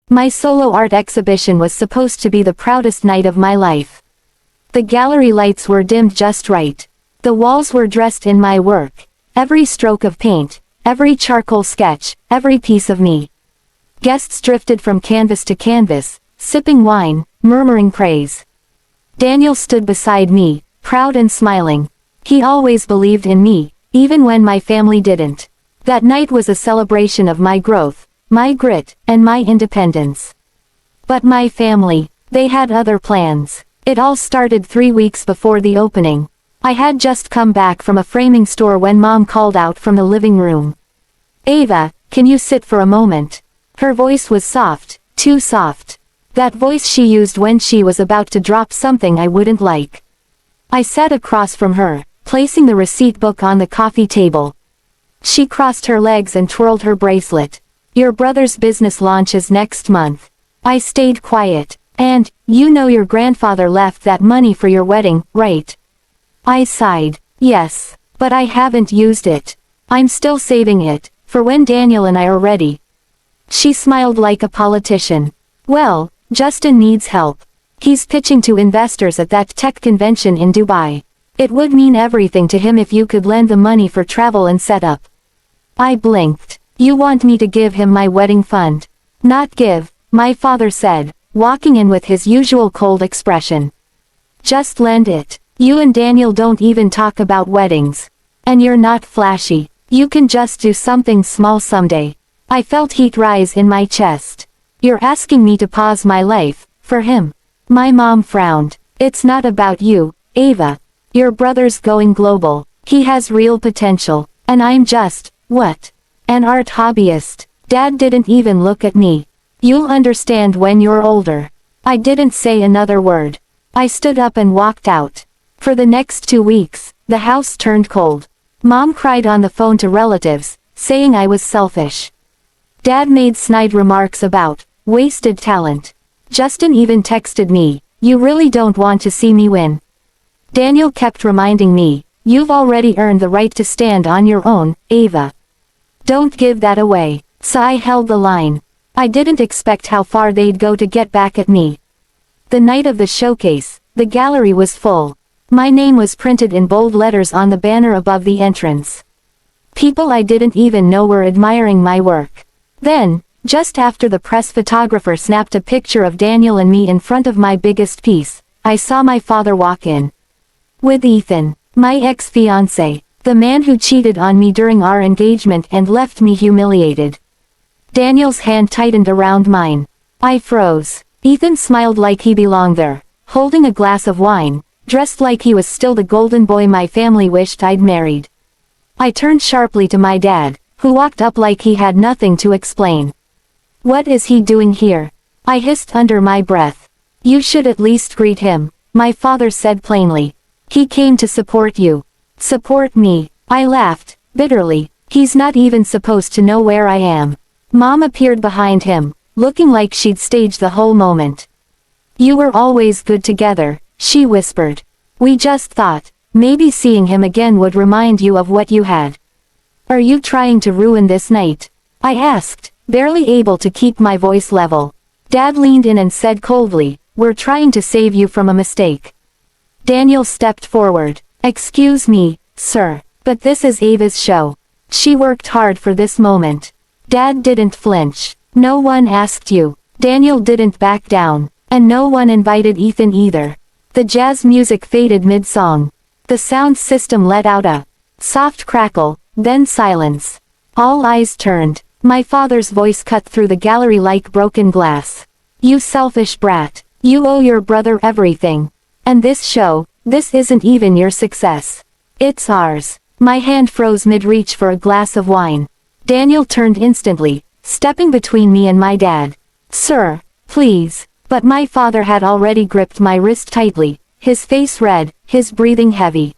My solo art exhibition was supposed to be the proudest night of my life. The gallery lights were dimmed just right. The walls were dressed in my work. Every stroke of paint, every charcoal sketch, every piece of me. Guests drifted from canvas to canvas, sipping wine, murmuring praise. Daniel stood beside me, proud and smiling. He always believed in me, even when my family didn't. That night was a celebration of my growth, my grit, and my independence. But my family, they had other plans. It all started 3 weeks before the opening. I had just come back from a framing store when Mom called out from the living room. "Ava, can you sit for a moment?" Her voice was soft, too soft. That voice she used when she was about to drop something I wouldn't like. I sat across from her, placing the receipt book on the coffee table. She crossed her legs and twirled her bracelet. "Your brother's business launches next month." I stayed quiet. "And, you know your grandfather left that money for your wedding, right?" I sighed. "Yes, but I haven't used it. I'm still saving it, for when Daniel and I are ready." She smiled like a politician. "Well, Justin needs help. He's pitching to investors at that tech convention in Dubai. It would mean everything to him if you could lend the money for travel and setup." I blinked. "You want me to give him my wedding fund?" "Not give," my father said, walking in with his usual cold expression. "Just lend it. You and Daniel don't even talk about weddings. And you're not flashy. You can just do something small someday." I felt heat rise in my chest. "You're asking me to pause my life, for him?" My mom frowned. "It's not about you, Ava. Your brother's going global. He has real potential. And I'm just, what? An art hobbyist." Dad didn't even look at me. "You'll understand when you're older." I didn't say another word. I stood up and walked out. For the next 2 weeks, the house turned cold. Mom cried on the phone to relatives, saying I was selfish. Dad made snide remarks about wasted talent. Justin even texted me, "You really don't want to see me win." Daniel kept reminding me, "You've already earned the right to stand on your own, Ava. Don't give that away." So I held the line. I didn't expect how far they'd go to get back at me. The night of the showcase, the gallery was full. My name was printed in bold letters on the banner above the entrance. People I didn't even know were admiring my work. Then, just after the press photographer snapped a picture of Daniel and me in front of my biggest piece, I saw my father walk in. With Ethan, my ex-fiancé, the man who cheated on me during our engagement and left me humiliated. Daniel's hand tightened around mine. I froze. Ethan smiled like he belonged there, holding a glass of wine, dressed like he was still the golden boy my family wished I'd married. I turned sharply to my dad, who walked up like he had nothing to explain. "What is he doing here?" I hissed under my breath. "You should at least greet him," my father said plainly. "He came to support you." "Support me?" I laughed, bitterly. "He's not even supposed to know where I am." Mom appeared behind him, looking like she'd staged the whole moment. "You were always good together," she whispered. "We just thought, maybe seeing him again would remind you of what you had." "Are you trying to ruin this night?" I asked, barely able to keep my voice level. Dad leaned in and said coldly, "We're trying to save you from a mistake." Daniel stepped forward. "Excuse me, sir, but this is Ava's show. She worked hard for this moment." Dad didn't flinch. "No one asked you." Daniel didn't back down. "And no one invited Ethan either." The jazz music faded mid-song. The sound system let out a soft crackle, then silence. All eyes turned. My father's voice cut through the gallery like broken glass. "You selfish brat. You owe your brother everything. And this show, this isn't even your success. It's ours." My hand froze mid-reach for a glass of wine. Daniel turned instantly, stepping between me and my dad. "Sir, please." But my father had already gripped my wrist tightly, his face red, his breathing heavy.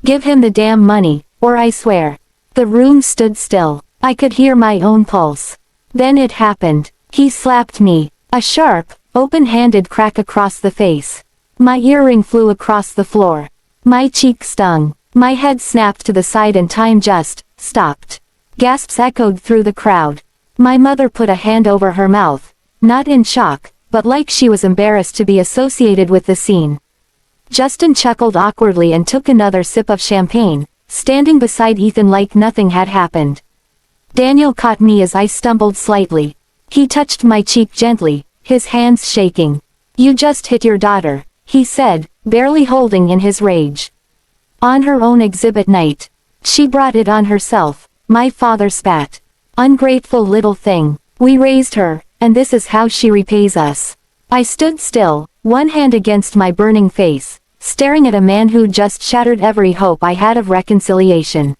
"Give him the damn money, or I swear." The room stood still. I could hear my own pulse. Then it happened. He slapped me. A sharp, open-handed crack across the face. My earring flew across the floor. My cheek stung. My head snapped to the side and time just stopped. Gasps echoed through the crowd. My mother put a hand over her mouth, not in shock, but like she was embarrassed to be associated with the scene. Justin chuckled awkwardly and took another sip of champagne, standing beside Ethan like nothing had happened. Daniel caught me as I stumbled slightly. He touched my cheek gently, his hands shaking. "You just hit your daughter," he said, barely holding in his rage. "On her own exhibit night. She brought it on herself," my father spat. "Ungrateful little thing. We raised her, and this is how she repays us." I stood still, one hand against my burning face, staring at a man who just shattered every hope I had of reconciliation.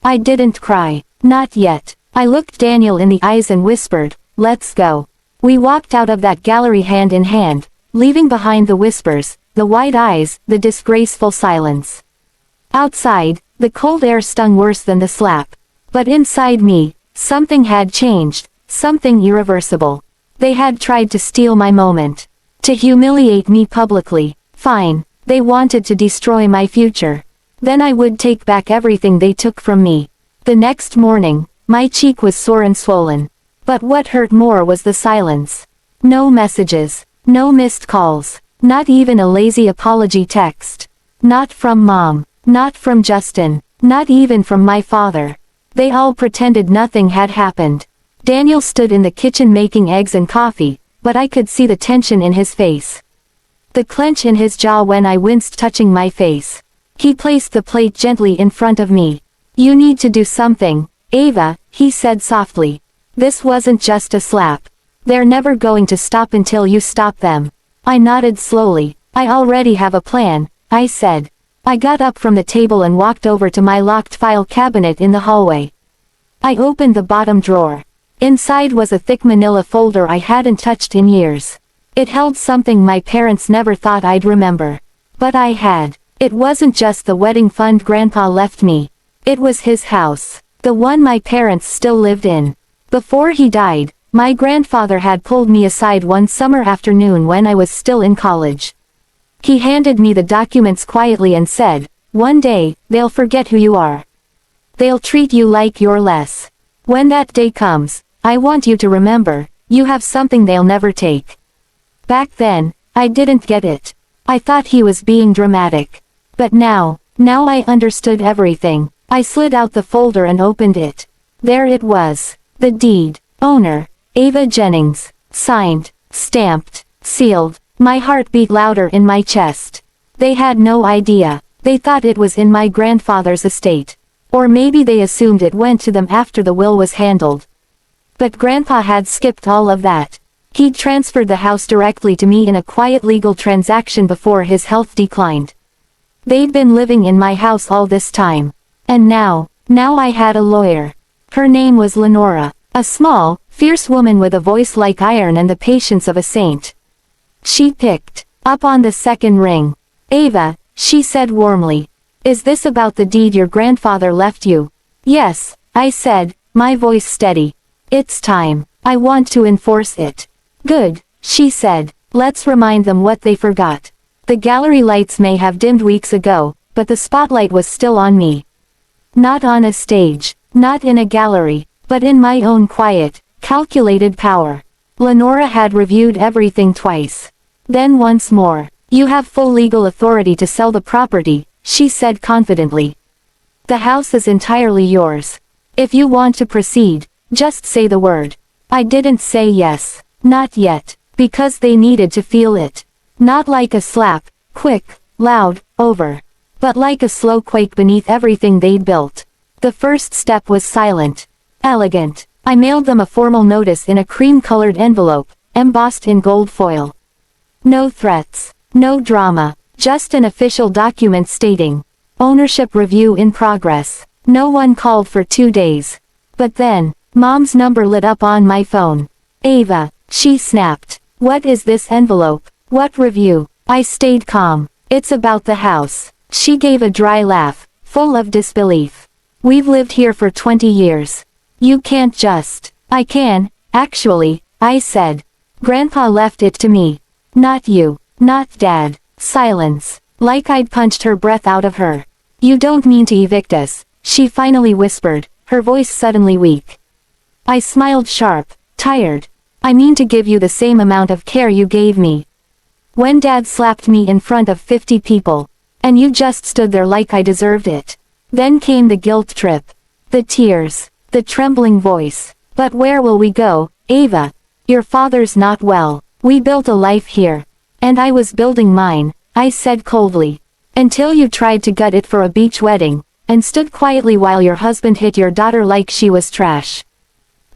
I didn't cry. Not yet. I looked Daniel in the eyes and whispered, "Let's go." We walked out of that gallery hand in hand, leaving behind the whispers, the wide eyes, the disgraceful silence. Outside, the cold air stung worse than the slap. But inside me, something had changed, something irreversible. They had tried to steal my moment. To humiliate me publicly. Fine. They wanted to destroy my future. Then I would take back everything they took from me. The next morning, my cheek was sore and swollen. But what hurt more was the silence. No messages. No missed calls. Not even a lazy apology text. Not from Mom. Not from Justin. Not even from my father. They all pretended nothing had happened. Daniel stood in the kitchen making eggs and coffee, but I could see the tension in his face. The clench in his jaw when I winced touching my face. He placed the plate gently in front of me. "You need to do something, Ava," he said softly. "This wasn't just a slap. They're never going to stop until you stop them." I nodded slowly. "I already have a plan," I said. I got up from the table and walked over to my locked file cabinet in the hallway. I opened the bottom drawer. Inside was a thick manila folder I hadn't touched in years. It held something my parents never thought I'd remember. But I had. It wasn't just the wedding fund Grandpa left me. It was his house. The one my parents still lived in. Before he died, my grandfather had pulled me aside one summer afternoon when I was still in college. He handed me the documents quietly and said, "One day, they'll forget who you are. They'll treat you like you're less. When that day comes, I want you to remember, you have something they'll never take." Back then, I didn't get it. I thought he was being dramatic. But now I understood everything. I slid out the folder and opened it. There it was. The deed. Owner, Ava Jennings. Signed, stamped, sealed. My heart beat louder in my chest. They had no idea. They thought it was in my grandfather's estate. Or maybe they assumed it went to them after the will was handled. But Grandpa had skipped all of that. He'd transferred the house directly to me in a quiet legal transaction before his health declined. They'd been living in my house all this time. And now I had a lawyer. Her name was Lenora, a small, fierce woman with a voice like iron and the patience of a saint. She picked up on the second ring. "Ava," she said warmly. "Is this about the deed your grandfather left you?" "Yes," I said, my voice steady. "It's time. I want to enforce it." "Good," she said. "Let's remind them what they forgot. The gallery lights may have dimmed weeks ago, but the spotlight was still on me. Not on a stage, not in a gallery, but in my own quiet, calculated power." Lenora had reviewed everything twice. Then once more. "You have full legal authority to sell the property," she said confidently. "The house is entirely yours. If you want to proceed, just say the word." I didn't say yes. Not yet. Because they needed to feel it. Not like a slap, quick, loud, over. But like a slow quake beneath everything they'd built. The first step was silent. Elegant. I mailed them a formal notice in a cream-colored envelope, embossed in gold foil. No threats. No drama. Just an official document stating, "Ownership review in progress." No one called for 2 days. But then, Mom's number lit up on my phone. "Ava," she snapped. "What is this envelope? What review?" I stayed calm. "It's about the house." She gave a dry laugh, full of disbelief. "We've lived here for 20 years. You can't just." "I can, actually," I said. "Grandpa left it to me. Not you. Not Dad." Silence. Like I'd punched her breath out of her. "You don't mean to evict us," she finally whispered, her voice suddenly weak. I smiled sharp, tired. I mean to give you the same amount of care you gave me. When Dad slapped me in front of 50 people. And you just stood there like I deserved it. Then came the guilt trip. The tears. The trembling voice. But where will we go, Ava? Your father's not well. We built a life here. And I was building mine, I said coldly. Until you tried to gut it for a beach wedding, and stood quietly while your husband hit your daughter like she was trash.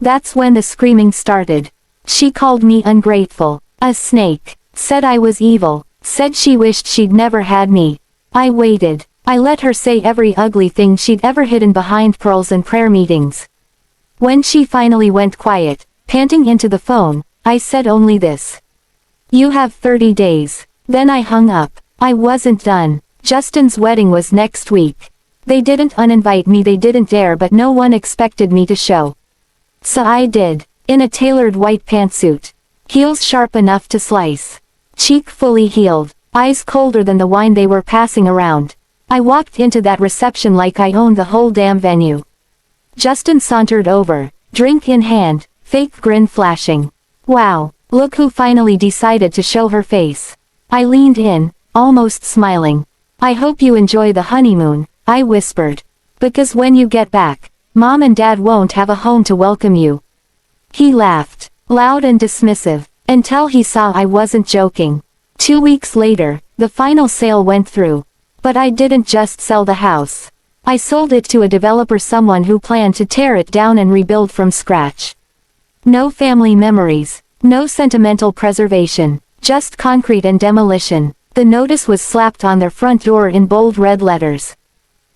That's when the screaming started. She called me ungrateful, a snake, said I was evil, said she wished she'd never had me. I waited. I let her say every ugly thing she'd ever hidden behind pearls and prayer meetings. When she finally went quiet, panting into the phone, I said only this. You have 30 days. Then I hung up. I wasn't done. Justin's wedding was next week. They didn't uninvite me, they didn't dare, but no one expected me to show. So I did. In a tailored white pantsuit. Heels sharp enough to slice. Cheek fully healed. Eyes colder than the wine they were passing around. I walked into that reception like I owned the whole damn venue. Justin sauntered over, drink in hand, fake grin flashing. Wow, look who finally decided to show her face. I leaned in, almost smiling. I hope you enjoy the honeymoon, I whispered. Because when you get back, Mom and Dad won't have a home to welcome you. He laughed, loud and dismissive, until he saw I wasn't joking. 2 weeks later, the final sale went through. But I didn't just sell the house. I sold it to a developer, someone who planned to tear it down and rebuild from scratch. No family memories, no sentimental preservation, just concrete and demolition. The notice was slapped on their front door in bold red letters.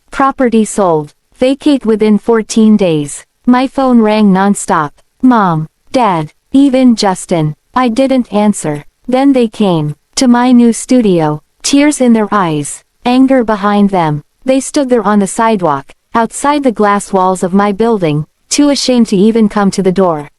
Property sold. Vacate within 14 days. My phone rang non-stop. Mom, Dad, even Justin. I didn't answer. Then they came to my new studio, tears in their eyes, anger behind them. They stood there on the sidewalk, outside the glass walls of my building, too ashamed to even come to the door.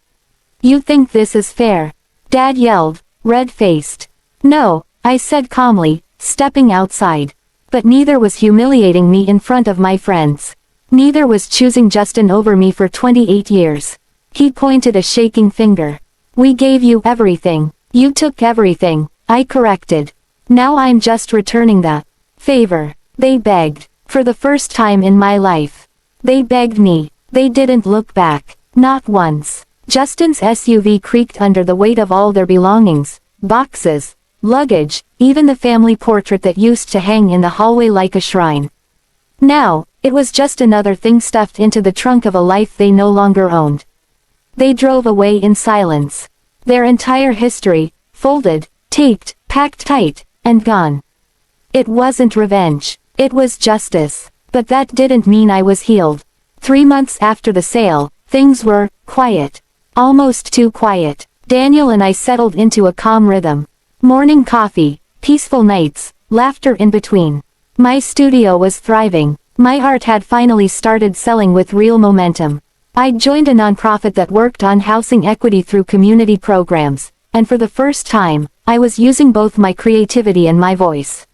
You think this is fair? Dad yelled, red-faced. No, I said calmly, stepping outside. But neither was humiliating me in front of my friends. Neither was choosing Justin over me for 28 years. He pointed a shaking finger. We gave you everything. You took everything, I corrected. Now I'm just returning that favor. They begged. For the first time in my life. They begged me. They didn't look back. Not once. Justin's SUV creaked under the weight of all their belongings, boxes, luggage, even the family portrait that used to hang in the hallway like a shrine. Now, it was just another thing stuffed into the trunk of a life they no longer owned. They drove away in silence. Their entire history, folded, taped, packed tight, and gone. It wasn't revenge. It was justice. But that didn't mean I was healed. 3 months after the sale, things were quiet. Almost too quiet. Daniel and I settled into a calm rhythm. Morning coffee, peaceful nights, laughter in between. My studio was thriving. My art had finally started selling with real momentum. I'd joined a nonprofit that worked on housing equity through community programs, and for the first time, I was using both my creativity and my voice.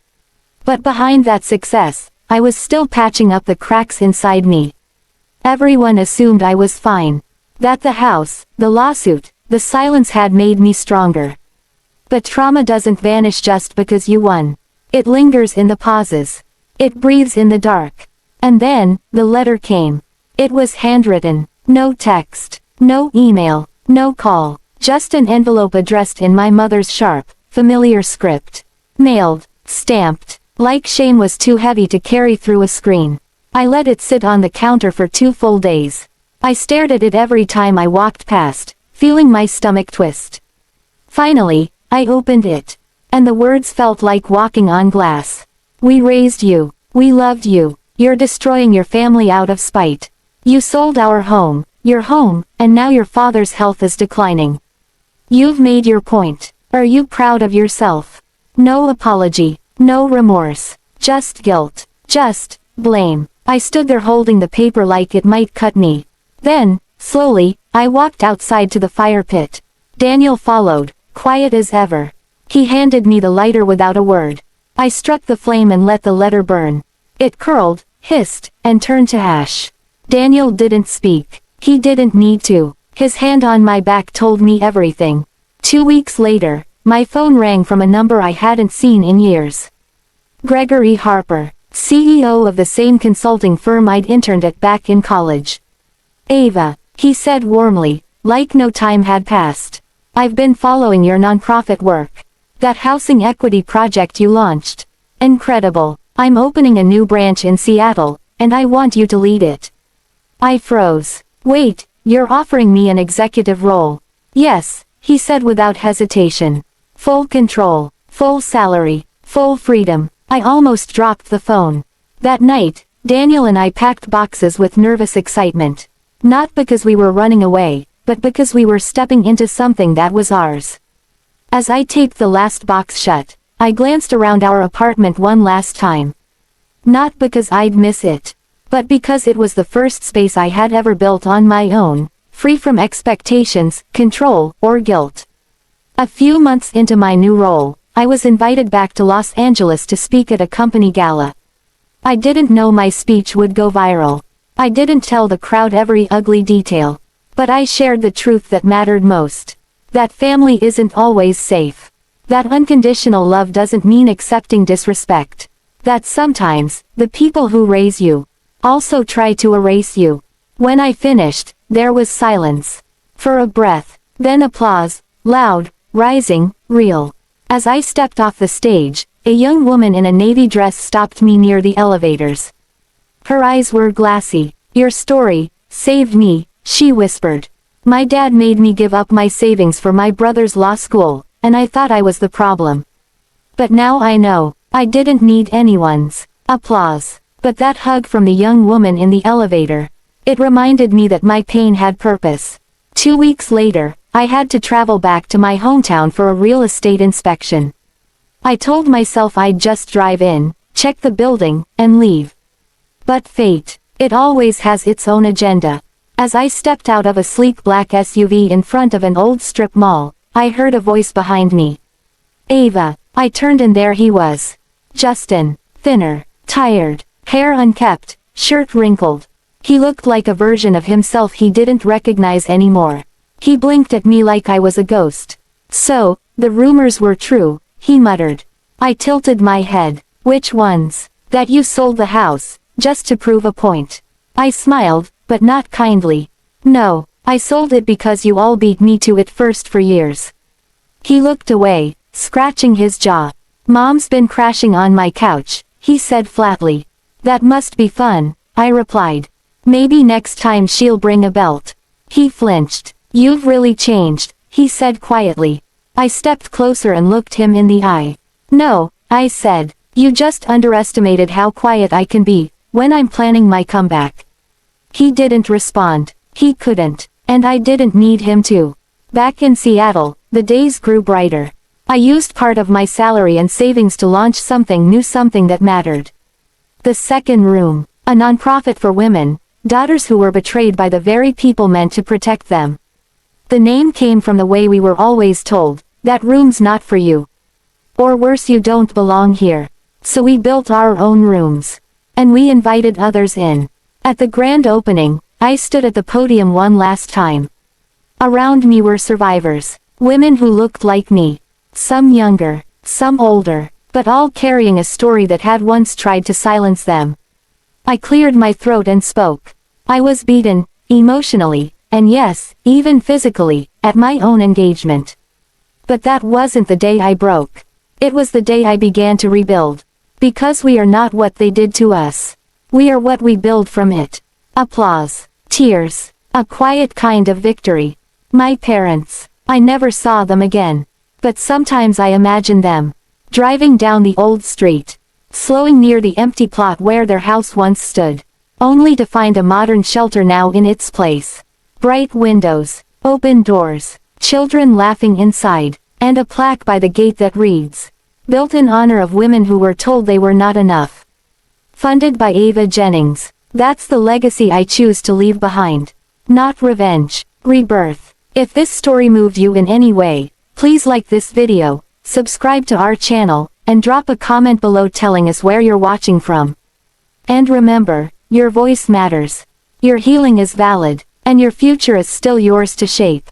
But behind that success, I was still patching up the cracks inside me. Everyone assumed I was fine. That the house, the lawsuit, the silence had made me stronger. But trauma doesn't vanish just because you won. It lingers in the pauses. It breathes in the dark. And then, the letter came. It was handwritten. No text. No email. No call. Just an envelope addressed in my mother's sharp, familiar script. Mailed. Stamped. Like shame was too heavy to carry through a screen. I let it sit on the counter for 2 full days. I stared at it every time I walked past, feeling my stomach twist. Finally, I opened it. And the words felt like walking on glass. We raised you. We loved you. You're destroying your family out of spite. You sold our home, your home, and now your father's health is declining. You've made your point. Are you proud of yourself? No apology. No remorse. Just guilt. Just blame. I stood there holding the paper like it might cut me. Then, slowly, I walked outside to the fire pit. Daniel followed, quiet as ever. He handed me the lighter without a word. I struck the flame and let the letter burn. It curled, hissed, and turned to ash. Daniel didn't speak. He didn't need to. His hand on my back told me everything. 2 weeks later, my phone rang from a number I hadn't seen in years. Gregory Harper, CEO of the same consulting firm I'd interned at back in college. "Ava," he said warmly, like no time had passed. "I've been following your nonprofit work. That housing equity project you launched. Incredible. I'm opening a new branch in Seattle, and I want you to lead it." I froze. "Wait, you're offering me an executive role?" "Yes," he said without hesitation. "Full control, full salary, full freedom." I almost dropped the phone. That night, Daniel and I packed boxes with nervous excitement. Not because we were running away, but because we were stepping into something that was ours. As I taped the last box shut, I glanced around our apartment one last time. Not because I'd miss it, but because it was the first space I had ever built on my own, free from expectations, control, or guilt. A few months into my new role, I was invited back to Los Angeles to speak at a company gala. I didn't know my speech would go viral. I didn't tell the crowd every ugly detail. But I shared the truth that mattered most. That family isn't always safe. That unconditional love doesn't mean accepting disrespect. That sometimes, the people who raise you, also try to erase you. When I finished, there was silence. For a breath. Then applause, loud, rising, real. As I stepped off the stage, a young woman in a navy dress stopped me near the elevators. Her eyes were glassy. "Your story saved me," she whispered. "My dad made me give up my savings for my brother's law school, and I thought I was the problem. But now I know, I didn't need anyone's applause." But that hug from the young woman in the elevator, it reminded me that my pain had purpose. 2 weeks later, I had to travel back to my hometown for a real estate inspection. I told myself I'd just drive in, check the building, and leave. But fate, it always has its own agenda. As I stepped out of a sleek black SUV in front of an old strip mall, I heard a voice behind me. "Ava." I turned and there he was. Justin. Thinner, tired, hair unkempt, shirt wrinkled. He looked like a version of himself he didn't recognize anymore. He blinked at me like I was a ghost. "So, the rumors were true," he muttered. I tilted my head. "Which ones?" "That you sold the house, just to prove a point." I smiled, but not kindly. "No, I sold it because you all beat me to it first for years." He looked away, scratching his jaw. "Mom's been crashing on my couch," he said flatly. "That must be fun," I replied. "Maybe next time she'll bring a belt." He flinched. "You've really changed," he said quietly. I stepped closer and looked him in the eye. "No," I said. "You just underestimated how quiet I can be, when I'm planning my comeback." He didn't respond. He couldn't. And I didn't need him to. Back in Seattle, the days grew brighter. I used part of my salary and savings to launch something new, something that mattered. The Second Room, a nonprofit for women, daughters who were betrayed by the very people meant to protect them. The name came from the way we were always told, "That room's not for you." Or worse, "You don't belong here." So we built our own rooms. And we invited others in. At the grand opening, I stood at the podium one last time. Around me were survivors, women who looked like me. Some younger, some older, but all carrying a story that had once tried to silence them. I cleared my throat and spoke. I was beaten, emotionally, and yes, even physically, at my own engagement. But that wasn't the day I broke. It was the day I began to rebuild. Because we are not what they did to us. We are what we build from it. Applause. Tears. A quiet kind of victory. My parents. I never saw them again. But sometimes I imagine them. Driving down the old street. Slowing near the empty plot where their house once stood. Only to find a modern shelter now in its place. Bright windows. Open doors. Children laughing inside. And a plaque by the gate that reads, "Built in honor of women who were told they were not enough." Funded by Ava Jennings. That's the legacy I choose to leave behind. Not revenge. Rebirth. If this story moved you in any way, please like this video, subscribe to our channel, and drop a comment below telling us where you're watching from. And remember, your voice matters. Your healing is valid. And your future is still yours to shape.